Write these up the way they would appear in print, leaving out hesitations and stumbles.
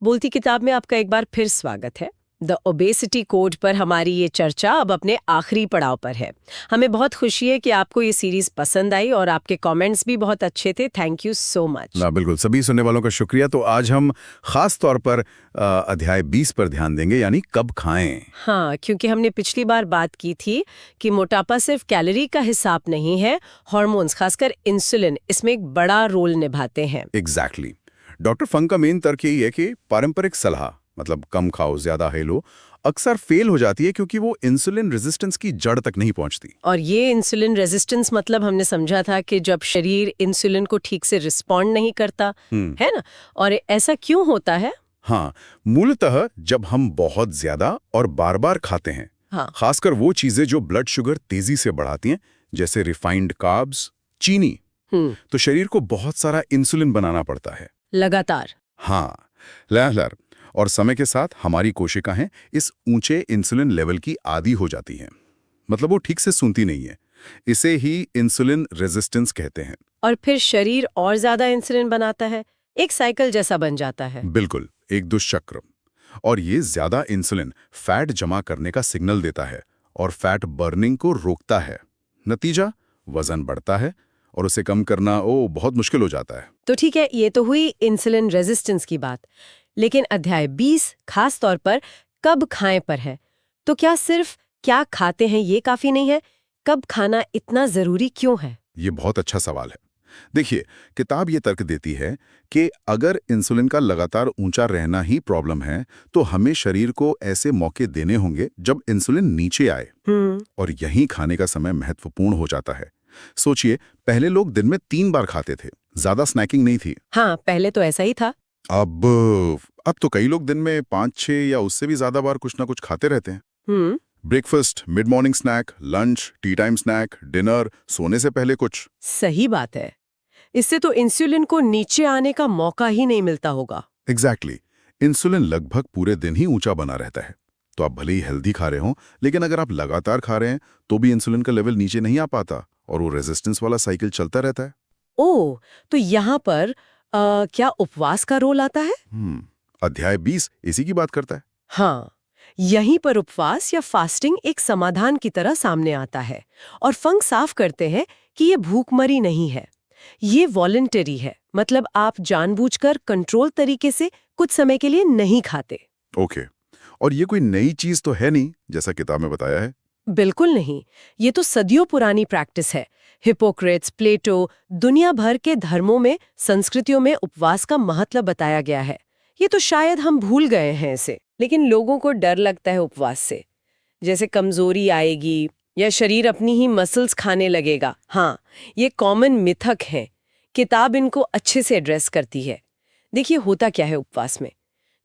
बोलती किताब में आपका एक बार फिर स्वागत है। द ओबेसिटी कोड पर हमारी ये चर्चा अब अपने आखिरी पड़ाव पर है। हमें बहुत खुशी है कि आपको ये सीरीज पसंद आई और आपके कमेंट्स भी बहुत अच्छे थे। Thank you so much. ना बिल्कुल, सभी सुनने वालों का शुक्रिया। तो आज हम खास तौर पर अध्याय 20 पर ध्यान देंगे, यानी कब खाएं। हाँ, क्योंकि हमने पिछली बार बात की थी कि मोटापा सिर्फ कैलोरी का हिसाब नहीं है, हार्मोन्स खासकर इंसुलिन इसमें एक बड़ा रोल निभाते हैं। एग्जैक्टली। डॉक्टर फंग का मेन तर्क यही है कि पारंपरिक सलाह, मतलब कम खाओ ज्यादा है लो, अक्सर फेल हो जाती है क्योंकि वो इंसुलिन रेजिस्टेंस की जड़ तक नहीं पहुंचती। और ये इंसुलिन रेजिस्टेंस मतलब हमने समझा था कि जब शरीर इंसुलिन को ठीक से रिस्पॉन्ड नहीं करता है ना। और ऐसा क्यों होता है? हाँ, मूलतः जब हम बहुत ज्यादा और बार बार खाते हैं, हाँ। खासकर वो चीजें जो ब्लड शुगर तेजी से बढ़ाती हैं, जैसे रिफाइंड कार्ब्स, चीनी, तो शरीर को बहुत सारा इंसुलिन बनाना पड़ता है लगातार। हाँ, लगातार। और समय के साथ हमारी कोशिकाएं इस ऊंचे इंसुलिन लेवल की आदी हो जाती हैं, मतलब वो ठीक से सुनती नहीं है। इसे ही इंसुलिन रेजिस्टेंस कहते हैं। और फिर शरीर और ज्यादा इंसुलिन बनाता है, एक साइकिल जैसा बन जाता है। बिल्कुल, एक दुष्चक्र। और ये ज्यादा इंसुलिन फैट जमा करने का सिग्नल देता है और फैट बर्निंग को रोकता है। नतीजा, वजन बढ़ता है और उसे कम करना बहुत मुश्किल हो जाता है। तो ठीक है, ये तो हुई इंसुलिन रेजिस्टेंस की बात। लेकिन अध्याय 20 खास तौर पर कब खाएं पर है। तो क्या सिर्फ क्या खाते हैं ये काफी नहीं है? कब खाना इतना जरूरी क्यों है? ये बहुत अच्छा सवाल है। देखिए, किताब ये तर्क देती है कि अगर इंसुलिन का लगातार ऊंचा रहना ही प्रॉब्लम है, तो हमें शरीर को ऐसे मौके देने होंगे जब इंसुलिन नीचे आए। और यहीं खाने का समय महत्वपूर्ण हो जाता है। सोचिए, पहले लोग दिन में 3 बार खाते थे, ज्यादा स्नैकिंग नहीं थी। हाँ, पहले तो ऐसा ही था। अब तो कई लोग दिन में 5-6 या उससे भी ज्यादा बार कुछ ना कुछ खाते रहते हैं। Breakfast, mid morning snack, lunch, tea time snack, dinner, सोने से पहले कुछ। सही बात है। इससे तो इंसुलिन को नीचे आने का मौका ही नहीं मिलता होगा। एग्जैक्टली। इंसुलिन लगभग पूरे दिन ही ऊंचा बना रहता है। तो आप भले ही हेल्दी खा रहे हो, लेकिन अगर आप लगातार खा रहे हैं तो भी इंसुलिन का लेवल नीचे नहीं आ पाता और वो रेजिस्टेंस वाला साइकिल चलता रहता है। ओह, तो यहाँ पर क्या उपवास का रोल आता है? अध्याय 20 इसी की बात करता है। हाँ, यहीं पर उपवास या फास्टिंग एक समाधान की तरह सामने आता है। और फंग साफ करते हैं कि ये भूखमरी नहीं है, ये वॉलंटरी है। मतलब आप जानबूझकर कंट्रोल तरीके से कुछ समय के लिए नहीं खाते। ओके। और ये कोई नई चीज तो है नहीं, जैसा किताब में बताया है। बिल्कुल नहीं, ये तो सदियों पुरानी प्रैक्टिस है। हिपोक्रेट्स, प्लेटो, दुनिया भर के धर्मों में, संस्कृतियों में उपवास का महत्व बताया गया है। ये तो शायद हम भूल गए हैं इसे, लेकिन लोगों को डर लगता है उपवास से, जैसे कमजोरी आएगी या शरीर अपनी ही मसल्स खाने लगेगा। हाँ, ये कॉमन मिथक है। किताब इनको अच्छे से एड्रेस करती है। देखिए, होता क्या है उपवास में,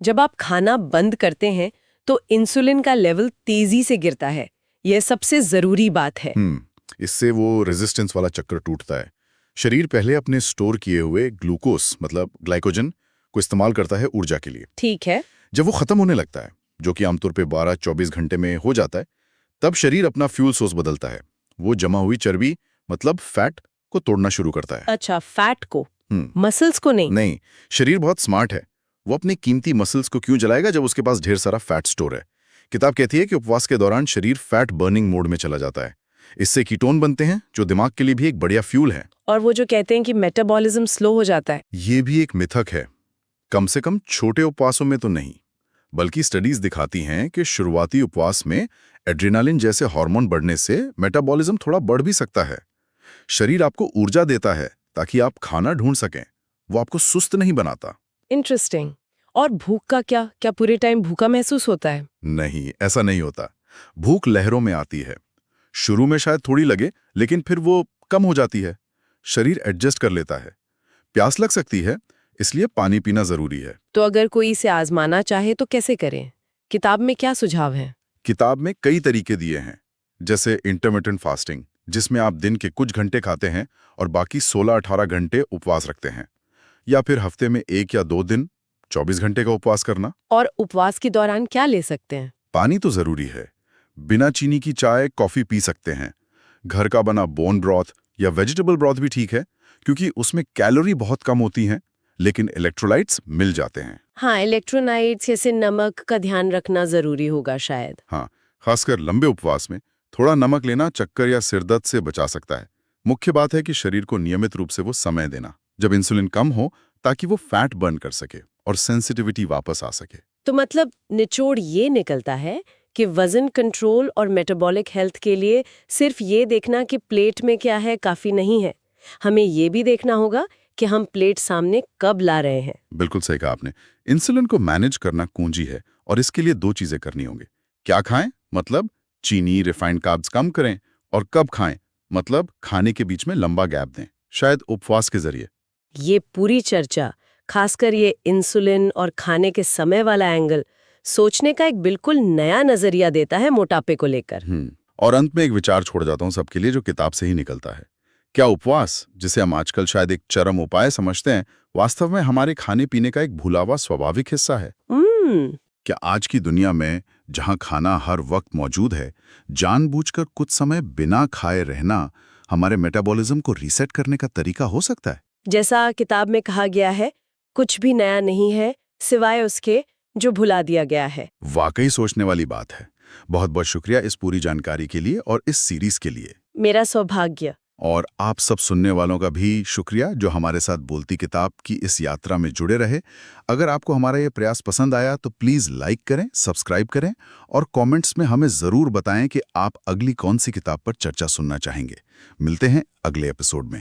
जब आप खाना बंद करते हैं तो इंसुलिन का लेवल तेजी से गिरता है। यह सबसे जरूरी बात है। इससे वो रेजिस्टेंस वाला चक्कर टूटता है। शरीर पहले अपने स्टोर किए हुए ग्लूकोज, मतलब ग्लाइकोजन, को इस्तेमाल करता है ऊर्जा के लिए। ठीक है। जब वो खत्म होने लगता है, जो कि आमतौर पे 12-24 घंटे में हो जाता है, तब शरीर अपना फ्यूल सोर्स बदलता है। वो जमा हुई चर्बी, मतलब फैट, को तोड़ना शुरू करता है। अच्छा, फैट को, मसल्स को नहीं? नहीं, शरीर बहुत स्मार्ट है। वो अपनी कीमती मसल्स को क्यों जलाएगा जब उसके पास ढेर सारा फैट स्टोर है। किताब कहती है कि उपवास के दौरान शरीर फैट बर्निंग मोड में चला जाता है। इससे कीटोन बनते हैं, जो दिमाग के लिए भी एक बढ़िया फ्यूल है। और वो जो कहते हैं कि मेटाबॉलिज्म स्लो हो जाता है, ये भी एक मिथक है। कम से कम छोटे उपवासों में तो नहीं, बल्कि स्टडीज दिखाती हैं कि शुरुआती उपवास में एड्रेनालिन जैसे हार्मोन बढ़ने से मेटाबॉलिज्म थोड़ा बढ़ भी सकता है। शरीर आपको ऊर्जा देता है ताकि आप खाना ढूंढ सकें, वो आपको सुस्त नहीं बनाता। इंटरेस्टिंग। और भूख का क्या? क्या पूरे टाइम भूखा महसूस होता है? नहीं, ऐसा नहीं होता। भूख लहरों में आती है। शुरू में शायद थोड़ी लगे, लेकिन फिर वो कम हो जाती है। शरीर एडजस्ट कर लेता है। प्यास लग सकती है, इसलिए पानी पीना जरूरी है। तो अगर कोई इसे आजमाना चाहे तो कैसे करें? किताब में क्या सुझाव है? किताब में कई तरीके दिए हैं, जैसे इंटरमिटेंट फास्टिंग, जिसमें आप दिन के कुछ घंटे खाते हैं और बाकी 16-18 घंटे उपवास रखते हैं, या फिर हफ्ते में 1 या 2 दिन 24 घंटे का उपवास करना। और उपवास के दौरान क्या ले सकते हैं? पानी तो जरूरी है। बिना चीनी की चाय, कॉफी पी सकते हैं। घर का बना बोन ब्रॉथ या वेजिटेबल ब्रॉथ भी ठीक है, क्योंकि उसमें कैलोरी बहुत कम होती हैं, लेकिन इलेक्ट्रोलाइट्स मिल जाते हैं। हाँ, इलेक्ट्रोलाइट्स जैसे नमक का ध्यान रखना जरूरी होगा शायद। हाँ, खासकर लंबे उपवास में थोड़ा नमक लेना चक्कर या सिरदर्द से बचा सकता है। मुख्य बात है कि शरीर को नियमित रूप से वो समय देना, जब इंसुलिन कम हो, ताकि वो फैट बर्न कर सके और सेंसिटिविटी वापस आ सके। तो मतलब निचोड़ ये निकलता है कि वजन कंट्रोल और मेटाबॉलिक हेल्थ के लिए सिर्फ ये देखना कि प्लेट में क्या है काफी नहीं है। हमें ये भी देखना होगा कि हम प्लेट सामने कब ला रहे हैं। बिल्कुल सही कहा आपने। इंसुलिन को मैनेज करना कुंजी है और इसके लिए 2 चीजें करनी होंगी। क्या खाएं, मतलब चीनी रिफाइंड कार्ब्स कम करें, और कब खाएं, मतलब खाने के बीच में लंबा गैप दें, शायद उपवास के जरिए। ये पूरी चर्चा, खासकर ये इंसुलिन और खाने के समय वाला एंगल, सोचने का एक बिल्कुल नया नजरिया देता है मोटापे को लेकर। और अंत में एक विचार छोड़ जाता हूं सबके लिए, जो किताब से ही निकलता है। क्या उपवास, जिसे हम आजकल शायद एक चरम उपाय समझते हैं, वास्तव में हमारे खाने पीने का एक भूला हुआ स्वाभाविक हिस्सा है? क्या आज की दुनिया में, जहां खाना हर वक्त मौजूद है, जानबूझकर कुछ समय बिना खाए रहना हमारे मेटाबॉलिज्म को रीसेट करने का तरीका हो सकता है? जैसा किताब में कहा गया है, कुछ भी नया नहीं है सिवाय उसके जो भुला दिया गया है। वाकई सोचने वाली बात है। बहुत बहुत शुक्रिया इस पूरी जानकारी के लिए और इस सीरीज के लिए। मेरा सौभाग्य। और आप सब सुनने वालों का भी शुक्रिया, जो हमारे साथ बोलती किताब की इस यात्रा में जुड़े रहे। अगर आपको हमारा ये प्रयास पसंद आया तो प्लीज़ लाइक करें, सब्सक्राइब करें और कमेंट्स में हमें ज़रूर बताएं कि आप अगली कौन सी किताब पर चर्चा सुनना चाहेंगे। मिलते हैं अगले एपिसोड में।